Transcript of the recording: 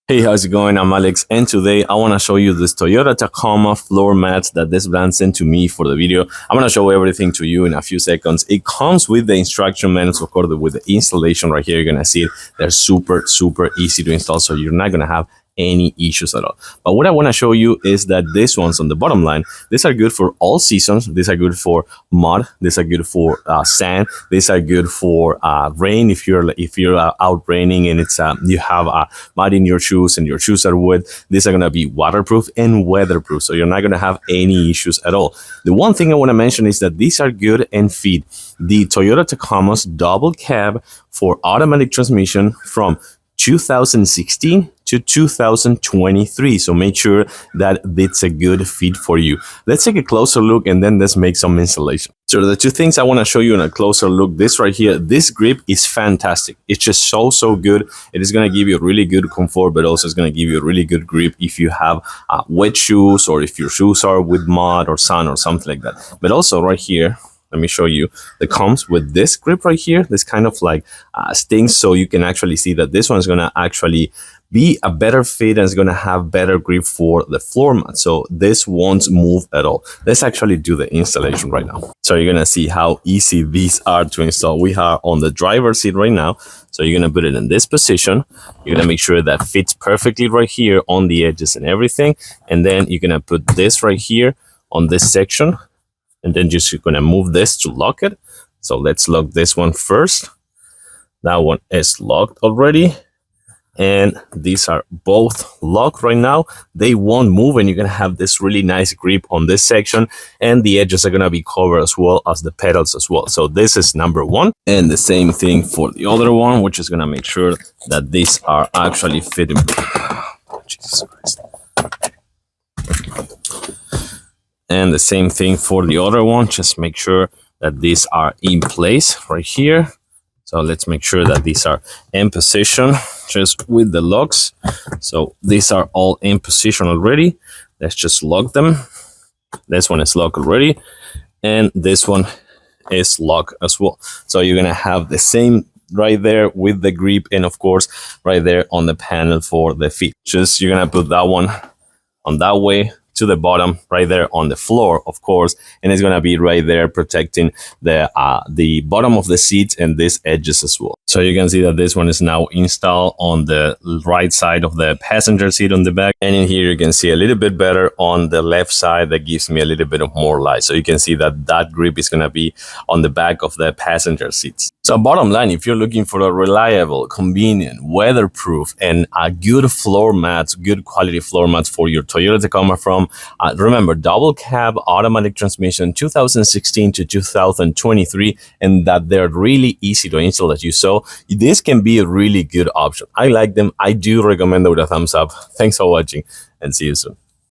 Hey, how's it going? I'm Alex, and today I want to show you this Toyota Tacoma floor mats that this brand sent to me for the video. I'm going to show everything to you in a few seconds. It comes with the instruction manuals, of course, with the installation right here. You're going to see it. They're super easy to install, so you're not going to have any issues at all. But what I want to show you is that these ones on the bottom line, these are good for all seasons. These are good for mud. These are good for sand. These are good for rain. If you're out raining and it's you have mud in your shoes and your shoes are wet, these are going to be waterproof and weatherproof, so you're not going to have any issues at all. The one thing I want to mention is that these are good and fit the Toyota Tacoma's double cab for automatic transmission from 2016 to 2023. So make sure that it's a good fit for you. Let's take a closer look and then let's make some installation. So the two things I want to show you in a closer look, this right here, this grip is fantastic. It's just so good. It is going to give you really good comfort, but also it's going to give you a really good grip if you have wet shoes or if your shoes are with mud or sun or something like that. But also right here, let me show you, that comes with this grip right here, this kind of like stings, so you can actually see that this one is going to actually be a better fit and is going to have better grip for the floor mat, so this won't move at all. Let's actually do the installation right now. So you're going to see how easy these are to install. We are on the driver's seat right now, so you're going to put it in this position. You're going to make sure that fits perfectly right here on the edges and everything, and then you're going to put this right here on this section. And then just you're going to move this to lock it. So let's lock this one first. That one is locked already. And these are both locked right now. They won't move, and you're going to have this really nice grip on this section. And the edges are going to be covered as well as the pedals as well. So this is number one. And the same thing for the other one, which is going to make sure that these are actually fitting. Jesus Christ. And the same thing for the other one. Just make sure that these are in place right here. So let's make sure that these are in position just with the locks. So these are all in position already. Let's just lock them. This one is locked already, and this one is locked as well. So you're gonna have the same right there with the grip, and of course right there on the panel for the feet. Just you're gonna put that one on that way to the bottom right there on the floor, of course, and it's going to be right there protecting the bottom of the seats and these edges as well. So you can see that this one is now installed on the right side of the passenger seat on the back, and in here you can see a little bit better on the left side. That gives me a little bit of more light, so you can see that that grip is going to be on the back of the passenger seats. So bottom line, if you're looking for a reliable, convenient, weatherproof, and a good floor mats, good quality floor mats for your Toyota Tacoma from, remember, double cab, automatic transmission, 2016 to 2023, and that they're really easy to install, as you saw, this can be a really good option. I like them. I do recommend them with a thumbs up. Thanks for watching, and see you soon.